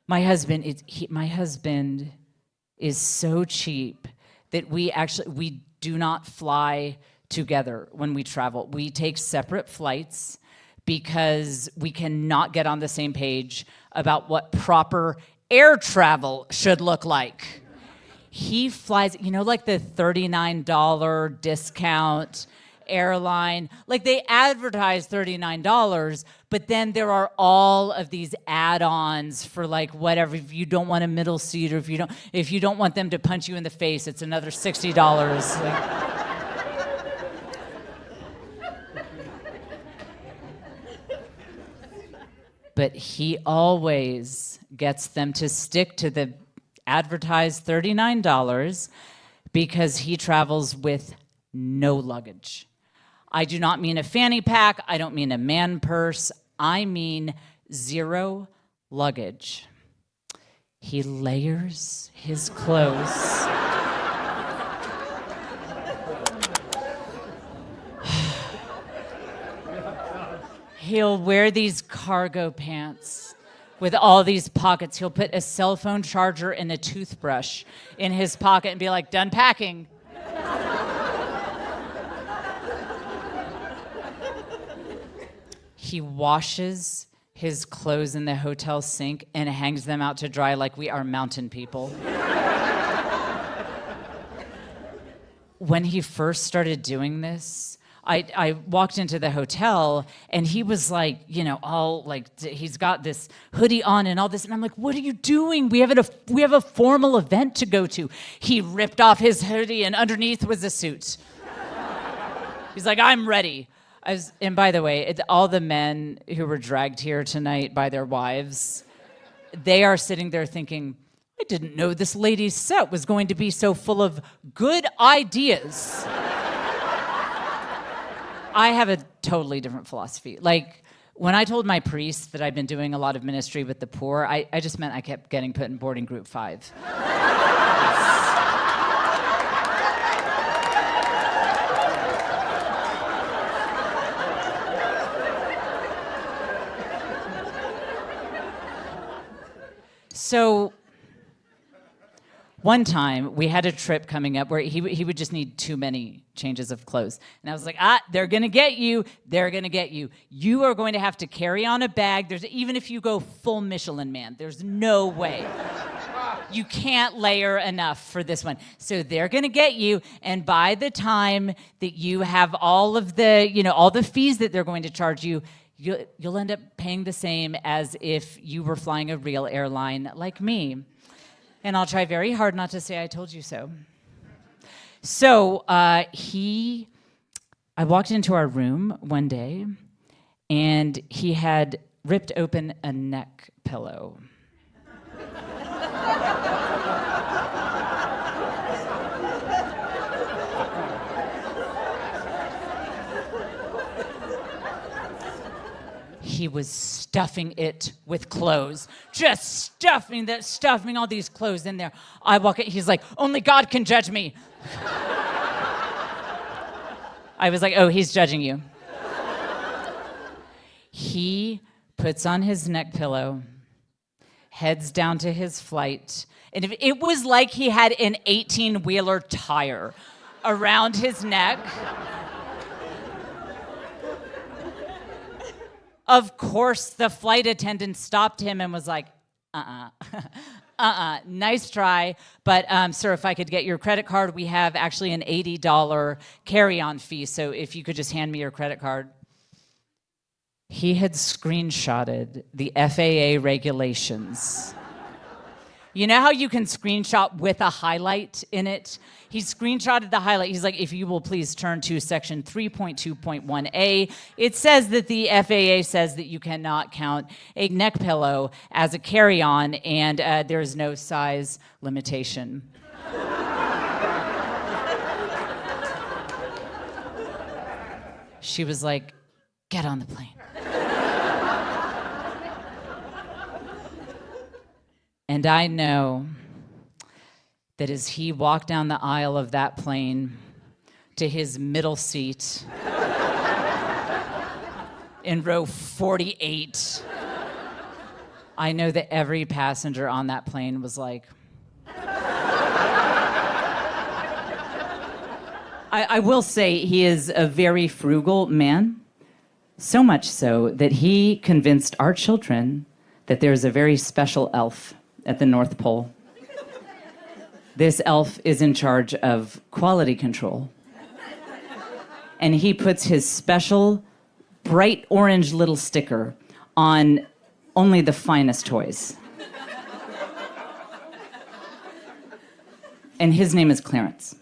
My husband is so cheap that we do not fly together when we travel. We take separate flights because we cannot get on the same page about what proper air travel should look like. He flies, like the $39 discount airline. Like, they advertise $39, but then there are all of these add-ons for like whatever. If you don't want a middle seat, or if you don't want them to punch you in the face, it's another $60. But he always gets them to stick to the advertised $39 because he travels with no luggage. I do not mean a fanny pack. I don't mean a man purse. I mean 0 luggage. He layers his clothes. He'll wear these cargo pants with all these pockets. He'll put a cell phone charger and a toothbrush in his pocket and be like, done packing. He washes his clothes in the hotel sink and hangs them out to dry like we are mountain people. When he first started doing this, I walked into the hotel and he was like, all like, he's got this hoodie on and all this. And I'm like, what are you doing? We have a formal event to go to. He ripped off his hoodie and underneath was a suit. He's like, I'm ready. And by the way, all the men who were dragged here tonight by their wives, they are sitting there thinking, I didn't know this lady's set was going to be so full of good ideas. I have a totally different philosophy. Like, when I told my priest that I've been doing a lot of ministry with the poor, I just meant I kept getting put in boarding group 5. So one time we had a trip coming up where he would just need too many changes of clothes. And I was like, they're gonna get you. They're gonna get you. You are going to have to carry on a bag. Even if you go full Michelin Man, there's no way. You can't layer enough for this one. So they're gonna get you. And by the time that you have all of the, all the fees that they're going to charge you, you'll end up paying the same as if you were flying a real airline like me. And I'll try very hard not to say I told you so. So I walked into our room one day, and he had ripped open a neck pillow. He was stuffing it with clothes. Just stuffing all these clothes in there. I walk in, he's like, only God can judge me. I was like, oh, he's judging you. He puts on his neck pillow, heads down to his flight, and it was like he had an 18-wheeler tire around his neck. Of course, the flight attendant stopped him and was like, nice try, but sir, if I could get your credit card, we have actually an $80 carry-on fee, so if you could just hand me your credit card. He had screenshotted the FAA regulations. You know how you can screenshot with a highlight in it? He screenshotted the highlight. He's like, if you will please turn to section 3.2.1a. It says that the FAA says that you cannot count a neck pillow as a carry-on, and there is no size limitation. She was like, get on the plane. And I know that as he walked down the aisle of that plane to his middle seat in row 48, I know that every passenger on that plane was like, I will say he is a very frugal man, so much so that he convinced our children that there's a very special elf at the North Pole. This elf is in charge of quality control. And he puts his special bright orange little sticker on only the finest toys. And his name is Clarence.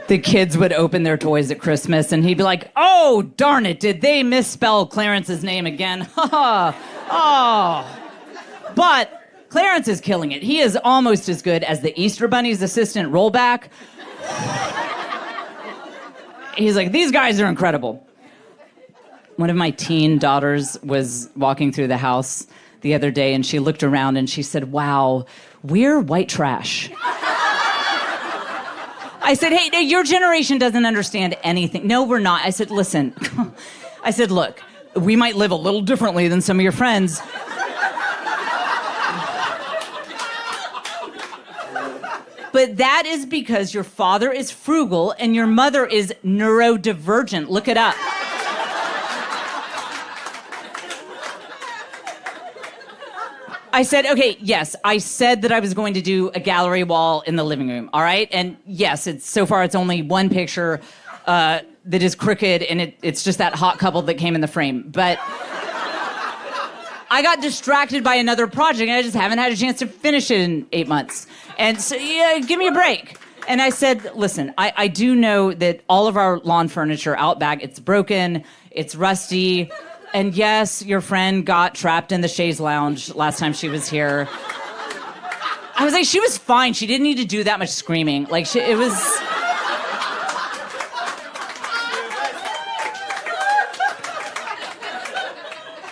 The kids would open their toys at Christmas and he'd be like, oh, darn it, did they misspell Clarence's name again? Oh. But Clarence is killing it. He is almost as good as the Easter Bunny's assistant rollback. He's like, these guys are incredible. One of my teen daughters was walking through the house the other day and she looked around and she said, wow, we're white trash. I said, hey, your generation doesn't understand anything. No, we're not. I said, listen. I said, look, we might live a little differently than some of your friends. But that is because your father is frugal and your mother is neurodivergent. Look it up. I said, okay, yes, I said that I was going to do a gallery wall in the living room, all right? And yes, so far it's only one picture that is crooked, and it's just that hot couple that came in the frame. But I got distracted by another project, and I just haven't had a chance to finish it in 8 months. And so, yeah, give me a break. And I said, listen, I do know that all of our lawn furniture out back, it's broken, it's rusty. And yes, your friend got trapped in the chaise lounge last time she was here. I was like, she was fine. She didn't need to do that much screaming. Like, it was...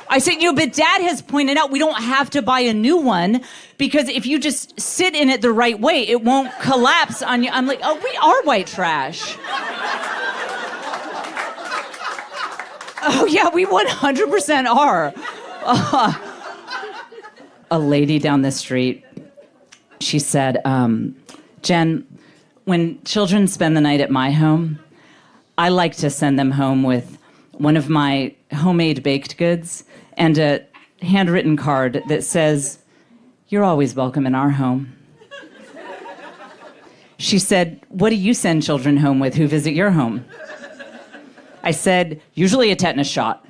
I said, but Dad has pointed out we don't have to buy a new one because if you just sit in it the right way, it won't collapse on you. I'm like, oh, we are white trash. Oh, yeah, we 100% are. A lady down the street, she said, Jen, when children spend the night at my home, I like to send them home with one of my homemade baked goods and a handwritten card that says, you're always welcome in our home. She said, what do you send children home with who visit your home? I said, usually a tetanus shot.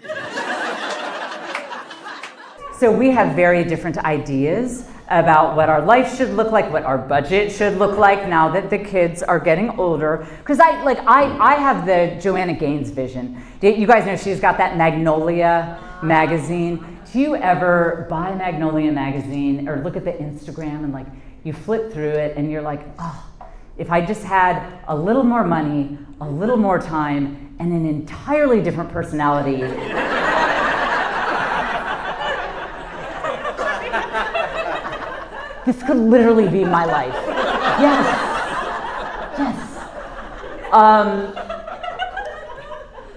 So we have very different ideas about what our life should look like, what our budget should look like now that the kids are getting older. Because I have the Joanna Gaines vision. You guys know she's got that Magnolia magazine. Do you ever buy Magnolia magazine or look at the Instagram and you flip through it and you're like, oh, if I just had a little more money, a little more time, and an entirely different personality. This could literally be my life. Yes.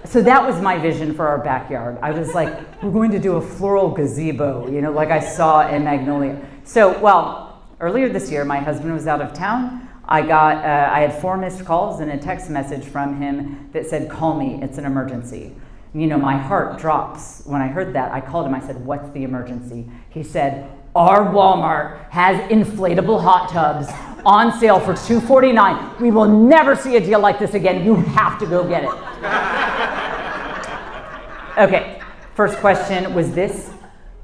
So that was my vision for our backyard. I was like, we're going to do a floral gazebo, like I saw in Magnolia. So, earlier this year, my husband was out of town. I had 4 missed calls and a text message from him that said, call me, it's an emergency. My heart drops when I heard that. I called him, I said, what's the emergency? He said, our Walmart has inflatable hot tubs on sale for $249. We will never see a deal like this again. You have to go get it. Okay, first question was this.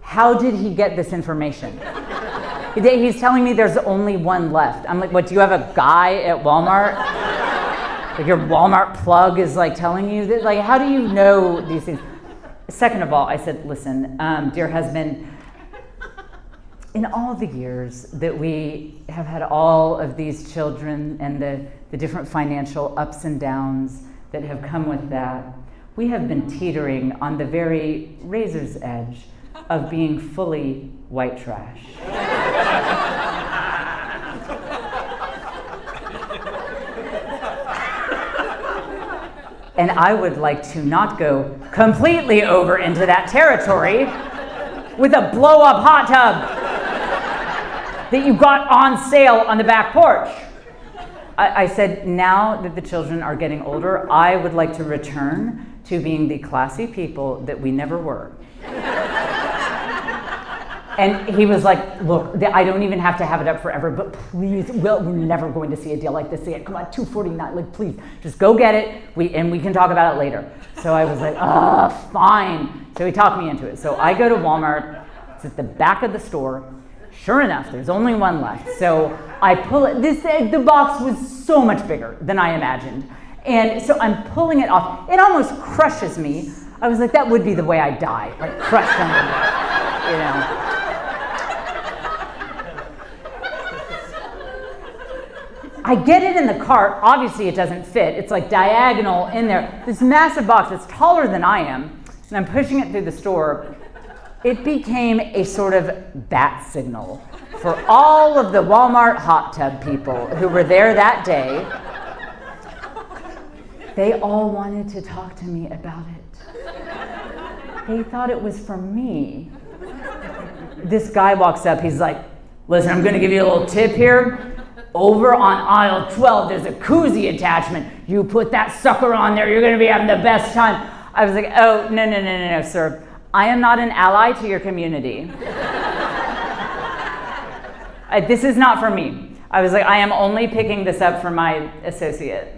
How did he get this information? He's telling me there's only one left. I'm like, what, do you have a guy at Walmart? Your Walmart plug is telling you that? How do you know these things? Second of all, I said, listen, dear husband, in all the years that we have had all of these children and the different financial ups and downs that have come with that, we have been teetering on the very razor's edge of being fully white trash. And I would like to not go completely over into that territory with a blow-up hot tub that you got on sale on the back porch. I said, now that the children are getting older, I would like to return to being the classy people that we never were. And he was like, look, I don't even have to have it up forever, but please, we're never going to see a deal like this again. Come on, $249, like please, just go get it, and we can talk about it later. So I was like, fine. So he talked me into it. So I go to Walmart, it's at the back of the store. Sure enough, there's only one left. So I pull it, the box was so much bigger than I imagined. And so I'm pulling it off. It almost crushes me. I was like, that would be the way I die, like crushed under it, you know. I get it in the cart. Obviously, it doesn't fit. It's like diagonal in there. This massive box that's taller than I am, and I'm pushing it through the store. It became a sort of bat signal for all of the Walmart hot tub people who were there that day. They all wanted to talk to me about it. They thought it was for me. This guy walks up. He's like, listen, I'm going to give you a little tip here. Over on aisle 12, there's a koozie attachment. You put that sucker on there, you're going to be having the best time. I was like, oh, no, sir. I am not an ally to your community. This is not for me. I was like, I am only picking this up for my associate.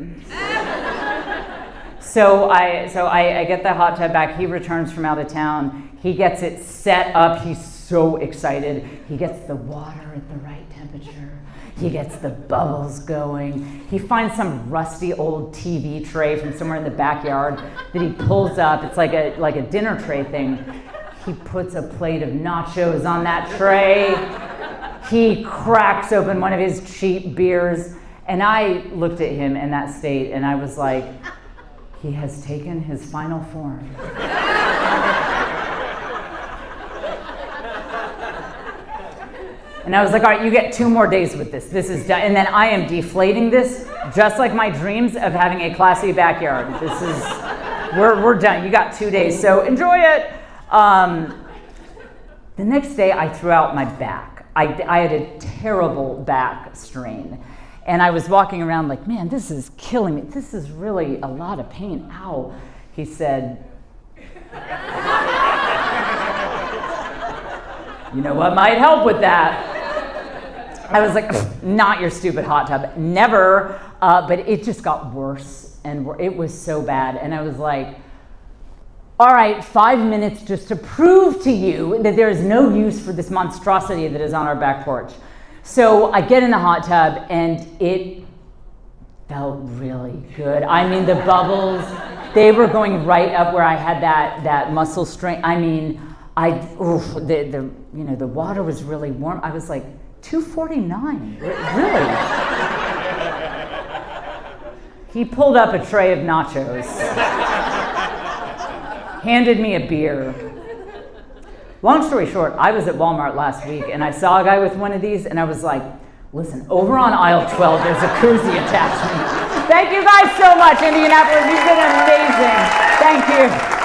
So I get the hot tub back. He returns from out of town. He gets it set up. He's so excited. He gets the water at the right temperature. He gets the bubbles going. He finds some rusty old TV tray from somewhere in the backyard that he pulls up. It's like a dinner tray thing. He puts a plate of nachos on that tray. He cracks open one of his cheap beers. And I looked at him in that state and I was like, he has taken his final form. And I was like, all right, you get 2 more days with this. This is done. And then I am deflating this, just like my dreams of having a classy backyard. This is, we're done. You got 2 days, so enjoy it. The next day, I threw out my back. I had a terrible back strain. And I was walking around like, man, this is killing me. This is really a lot of pain. Ow. He said, you know what might help with that? I was like, not your stupid hot tub, never. But it just got worse, and it was so bad. And I was like, all right, 5 minutes just to prove to you that there is no use for this monstrosity that is on our back porch. So I get in the hot tub, and it felt really good. I mean, the bubbles, they were going right up where I had that muscle strain. I mean, the water was really warm. I was like, $249, really? He pulled up a tray of nachos, handed me a beer. Long story short, I was at Walmart last week and I saw a guy with one of these and I was like, listen, over on aisle 12, there's a koozie attachment. Thank you guys so much, Indianapolis. You've been amazing. Thank you.